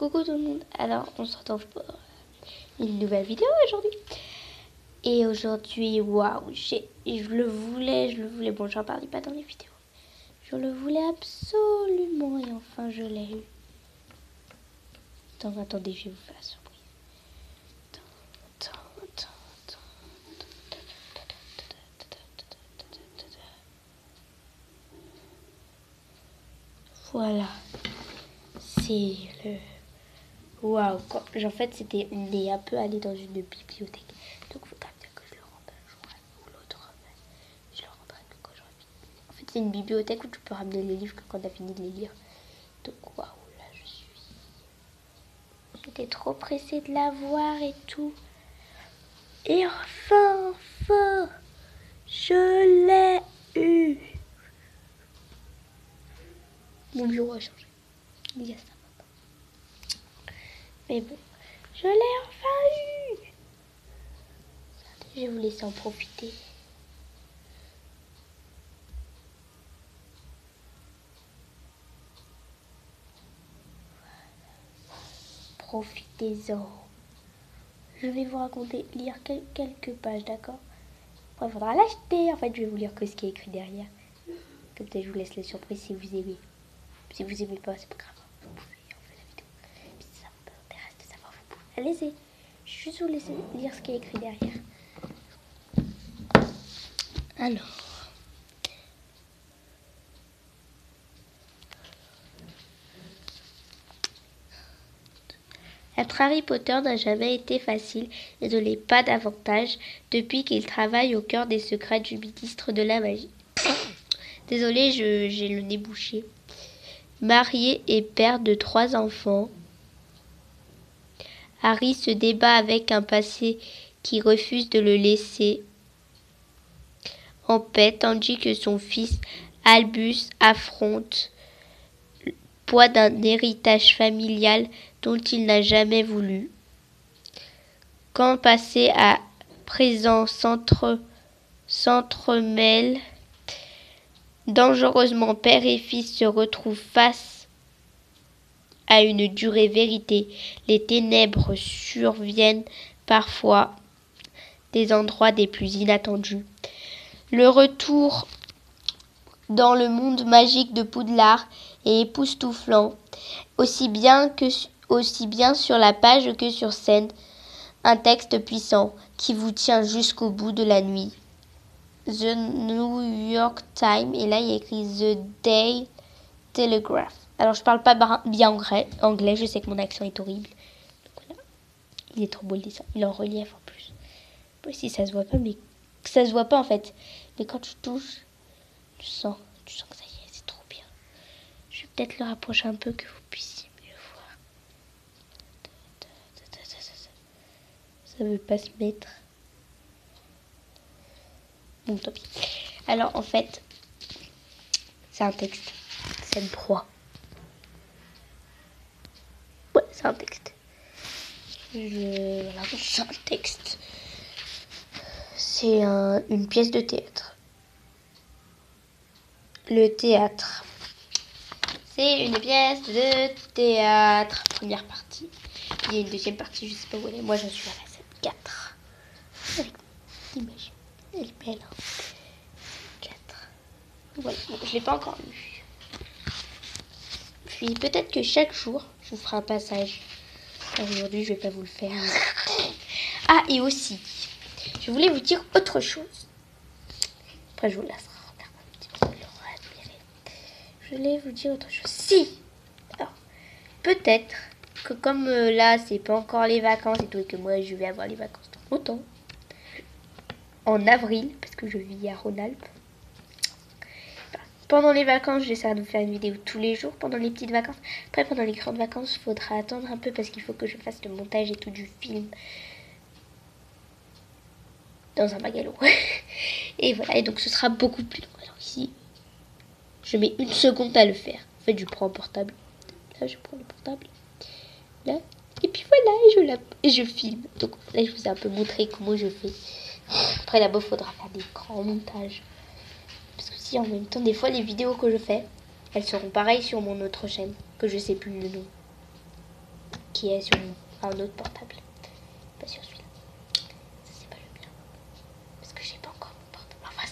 Coucou tout le monde, alors on se retrouve pour une nouvelle vidéo aujourd'hui. Et aujourd'hui, waouh, je le voulais, bon j'en parlais pas dans les vidéos. Je le voulais absolument et enfin je l'ai eu. Attendez, je vais vous faire la surprise. Voilà, c'est le... Waouh, en fait on est un peu allé dans une bibliothèque. Donc il faudra bien que je le rende un jour ou l'autre. Je le rendrai que quand j'aurai fini. En fait c'est une bibliothèque où tu peux ramener les livres que quand tu as fini de les lire. Donc waouh, là j'étais trop pressée de la voir et tout. Et enfin, je l'ai eu. Mon bureau a changé. Il y a ça maintenant. Mais bon, je l'ai enfin eu. Je vais vous laisser en profiter. Profitez-en. Je vais vous raconter, lire quelques pages, d'accord? Après, il faudra l'acheter. En fait, je vais vous lire que ce qui est écrit derrière. Comme ça, je vous laisse la surprise si vous aimez. Si vous aimez pas, c'est pas grave. Vous pouvez enlever la vidéo. Mais si ça vous intéresse de savoir, vous pouvez. Allez-y. Je vais juste vous laisser lire ce qui est écrit derrière. Alors. Être Harry Potter n'a jamais été facile et ne l'est pas davantage depuis qu'il travaille au cœur des secrets du ministre de la magie. Désolée, j'ai le nez bouché. Marié et père de 3 enfants, Harry se débat avec un passé qui refuse de le laisser en paix, tandis que son fils Albus affronte le poids d'un héritage familial dont il n'a jamais voulu. Quand passé à présent s'entremêlent, dangereusement père et fils se retrouvent face à une dure vérité. Les ténèbres surviennent parfois des endroits des plus inattendus. Le retour dans le monde magique de Poudlard est époustouflant, aussi bien sur la page que sur scène. Un texte puissant qui vous tient jusqu'au bout de la nuit. The New York Times, et là il y a écrit The Daily Telegraph. Alors je parle pas bien anglais, je sais que mon accent est horrible. Donc voilà. Il est trop beau le dessin, il est en relief en plus. Bon, si ça se voit pas, mais ça se voit pas en fait. Mais quand tu touches, tu sens que ça y est, c'est trop bien. Je vais peut-être le rapprocher un peu que vous puissiez mieux voir. Ça veut pas se mettre. Bon, tant pis. Alors, en fait, c'est un texte. Scène 3. Ouais, c'est un texte. Voilà, c'est un texte. C'est une pièce de théâtre. Le théâtre. C'est une pièce de théâtre. Première partie. Il y a une deuxième partie, je sais pas où elle est. Moi, j'en suis à la scène 4. Avec l'image. Elle est belle. 4. Voilà, bon, je l'ai pas encore lu. Puis peut-être que chaque jour, je vous ferai un passage. Aujourd'hui, je vais pas vous le faire. Ah, et aussi, je voulais vous dire autre chose. Après, je vous laisserai regarder un petit peu. Je voulais vous dire autre chose. Si, alors, peut-être que comme là, c'est pas encore les vacances et tout, et que moi, je vais avoir les vacances dans longtemps, en avril, parce que je vis à Rhône-Alpes. Pendant les vacances, j'essaie de faire une vidéo tous les jours pendant les petites vacances. Après, pendant les grandes vacances, il faudra attendre un peu parce qu'il faut que je fasse le montage et tout du film dans un bagalo. Et voilà, et donc ce sera beaucoup plus long. Alors ici, je mets 1 seconde à le faire. En fait, je prends un portable. Là, je prends le portable. Là. Et puis voilà, et je filme. Donc là, je vous ai un peu montré comment je fais. Après, là-bas, il faudra faire des grands montages. Parce que si en même temps, des fois, les vidéos que je fais, elles seront pareilles sur mon autre chaîne, que je sais plus le nom. qui est sur un autre portable. Pas sur celui-là. Ça, c'est pas le mien. Parce que j'ai pas encore mon portable. Enfin,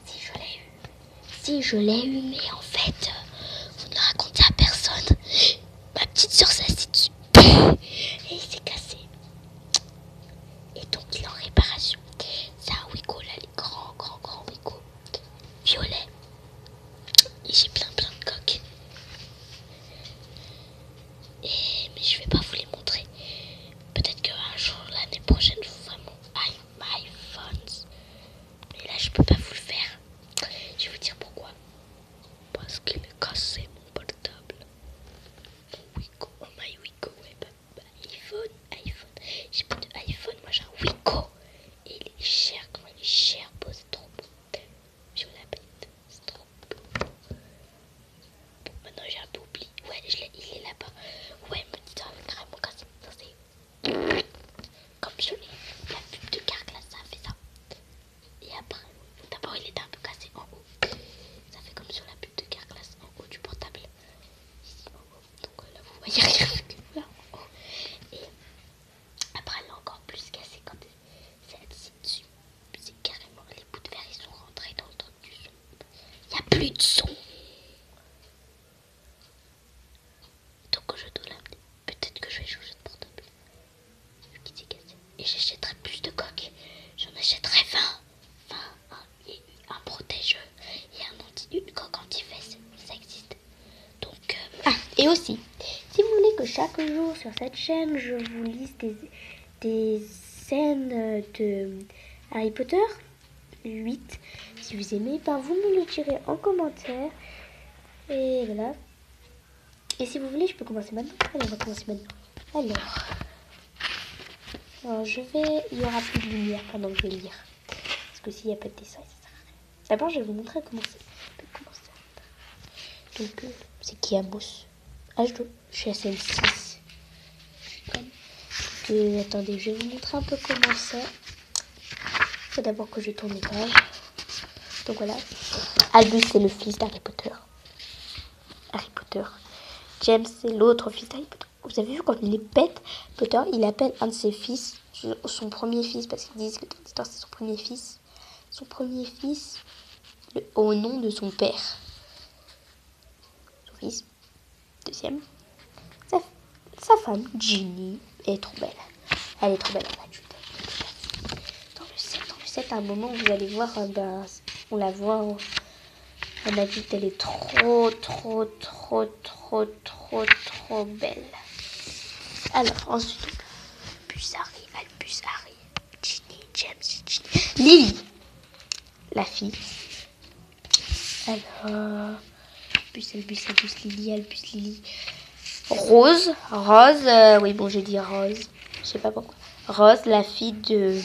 si je l'ai eu. Si je l'ai eu, mais en fait, vous ne racontez à personne. Ma petite soeur s'est assise dessus. Et il s'est cassé. Et donc, il est en réparation. C'est un Wico, là, les grands Wico. Violet. Et j'ai plein de coques. Mais je vais pas vous les montrer. Peut-être qu'un jour, l'année prochaine, je vous ferai mon iPhone. Mais là, je peux pas vous le faire. Je vais vous dire pourquoi. Parce qu'il est cassé, mon portable. Mon Wico, my Wico, ouais, iPhone. J'ai pas de iPhone, moi j'ai un Wico. Et il est cher, comment il est cher, beau, c'est trop beau. Je vous la bête, c'est trop beau. Bon, maintenant j'ai un peu oublié. Ouais, il est là-bas. Ouais, me dit ça, carrément cassé. Ça, c'est comme je l'ai. La pub de Carglass, ça a fait ça. Et après, d'abord il était un peu cassé en haut. Ça fait comme sur la pub de Carglass en haut du portable. Ici en haut. Donc là, vous voyez rien que là en haut. Et après, elle est encore plus cassée quand c'est assis dessus. C'est carrément, les bouts de verre, ils sont rentrés dans le truc du son. Il n'y a plus de son. Donc je dois l'amener. Peut-être que je vais changer de portable. Vu qu'il s'est cassé. Et j'achèterai plus de coques. J'en achèterai 20. Et un protège et une coque anti-fesse. Ça existe. Donc, et aussi, si vous voulez que chaque jour sur cette chaîne, je vous lise des scènes de Harry Potter 8, si vous aimez, vous me le direz en commentaire. Et voilà. Et si vous voulez, je peux commencer maintenant. Allez, on va commencer maintenant. Alors il y aura plus de lumière pendant que je vais lire. Parce que s'il n'y a pas de dessin, ça sert à rien. D'abord, je vais vous montrer comment c'est. Donc, c'est Kiamos. H2. Je suis à CM6. Attendez, je vais vous montrer un peu comment c'est. Il faut d'abord que je tourne les pages. Donc voilà. Albus, c'est le fils d'Harry Potter. James, c'est l'autre fils d'Harry Potter. Vous avez vu quand il est bête, Potter, il appelle un de ses fils, son premier fils, parce qu'ils disent que dans l'histoire c'est son premier fils. Son premier fils, au nom de son père. Son fils, deuxième. Sa femme, Ginny, est trop belle. Elle est trop belle en adulte. Dans le 7, à un moment, vous allez voir, on la voit en adulte, elle est trop belle. Alors, ensuite, Albus, Harry, Ginny, James, Lily, la fille. Alors, Albus, Lily. Rose, oui bon j'ai dit Rose, je sais pas pourquoi. Rose, la fille de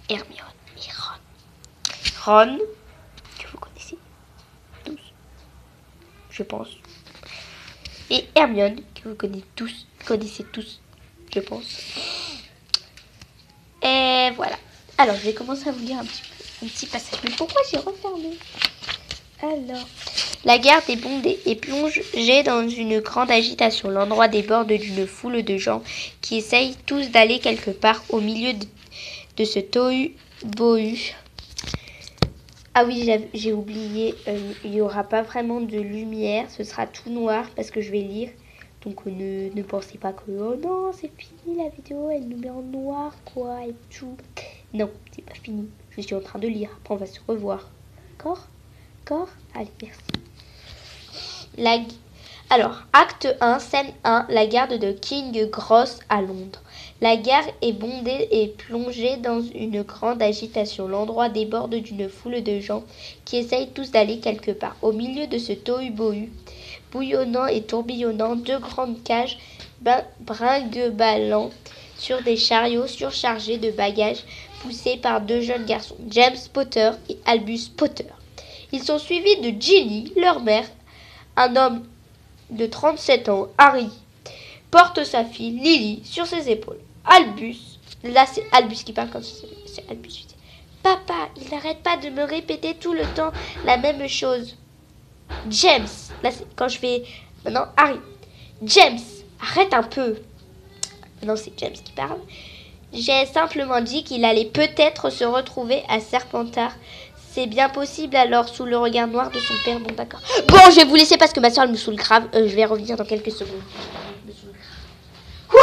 Hermione et Ron, que vous connaissez tous, je pense. Et Hermione, que vous connaissez tous, je pense. Et voilà. Alors je vais commencer à vous lire un petit passage. Mais pourquoi j'ai refermé? Alors, la garde est bondée et plongée dans une grande agitation. L'endroit déborde d'une foule de gens qui essayent tous d'aller quelque part au milieu de ce tohu-bohu. Ah oui, j'ai oublié, il n'y aura pas vraiment de lumière, ce sera tout noir parce que je vais lire. Donc ne pensez pas que oh non, c'est fini la vidéo, elle nous met en noir quoi et tout. Non, c'est pas fini. Je suis en train de lire. Après on va se revoir. D'accord? Allez, merci. Alors, acte 1, scène 1, la garde de King Cross à Londres. La gare est bondée et plongée dans une grande agitation. L'endroit déborde d'une foule de gens qui essayent tous d'aller quelque part. Au milieu de ce tohu-bohu, bouillonnant et tourbillonnant, deux grandes cages brinque-ballant sur des chariots surchargés de bagages poussés par deux jeunes garçons, James Potter et Albus Potter. Ils sont suivis de Ginny, leur mère, un homme de 37 ans, Harry, porte sa fille, Lily, sur ses épaules. Albus, là c'est Albus qui parle comme c'est Albus. Papa, il n'arrête pas de me répéter tout le temps la même chose. James, là c'est quand je fais maintenant Harry. James, arrête un peu. Non, c'est James qui parle. J'ai simplement dit qu'il allait peut-être se retrouver à Serpentard. C'est bien possible alors, sous le regard noir de son père. Bon, d'accord. Bon, je vais vous laisser parce que ma soeur me saoule grave. Je vais revenir dans quelques secondes. Quoi?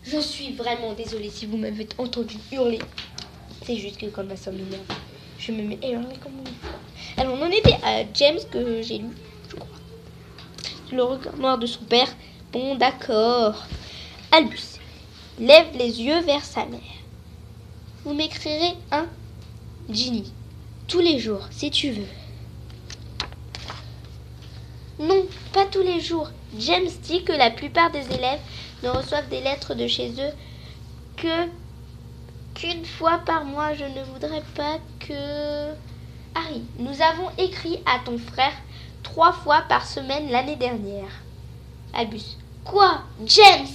Je suis vraiment désolée si vous m'avez entendu hurler. C'est juste que quand ma soeur m'énerve, je me mets à hurler comme une fois. Alors on en était à James que j'ai lu, je crois. Le regard noir de son père. Bon, d'accord. Albus lève les yeux vers sa mère. Vous m'écrirez un Ginny tous les jours, si tu veux. Non, pas tous les jours. James dit que la plupart des élèves ne reçoivent des lettres de chez eux qu'une fois par mois. Je ne voudrais pas que... Harry, nous avons écrit à ton frère 3 fois par semaine l'année dernière. Albus. Quoi? James?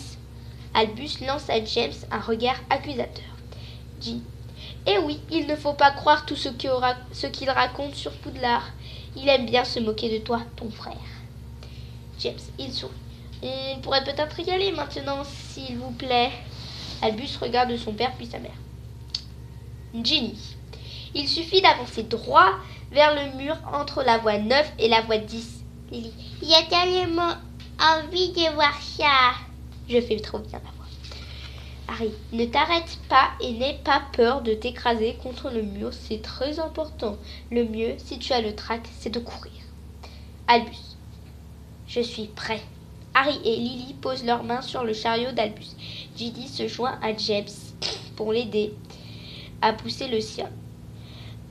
Albus lance à James un regard accusateur. Dit. Eh oui, il ne faut pas croire tout ce qu'il raconte sur Poudlard. Il aime bien se moquer de toi, ton frère. James, il sourit. On pourrait peut-être y aller maintenant, s'il vous plaît. Albus regarde son père puis sa mère. Ginny. Il suffit d'avancer droit vers le mur entre la voie 9 et la voie 10. Lily. Il y a tellement envie de voir ça. Je fais trop bien la voix. Harry, ne t'arrête pas et n'aie pas peur de t'écraser contre le mur, c'est très important. Le mieux, si tu as le trac, c'est de courir. Albus. Je suis prêt. Harry et Lily posent leurs mains sur le chariot d'Albus. Ginny se joint à James pour l'aider à pousser le sien.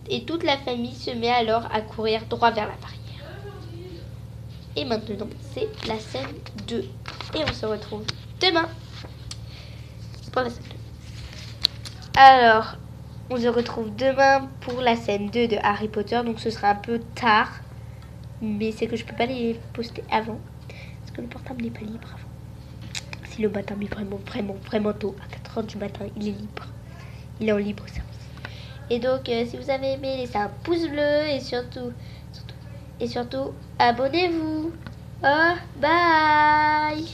Et toute la famille se met alors à courir droit vers la barrière. Et maintenant, c'est la scène 2. Et on se retrouve demain pour la scène 2. Alors, on se retrouve demain pour la scène 2 de Harry Potter. Donc ce sera un peu tard. Mais c'est que je peux pas les poster avant. Parce que le portable n'est pas libre avant. Si le matin, mais vraiment tôt, à 4h du matin, il est libre. Il est en libre service. Et donc, si vous avez aimé, laissez un pouce bleu et surtout abonnez-vous. Oh, bye!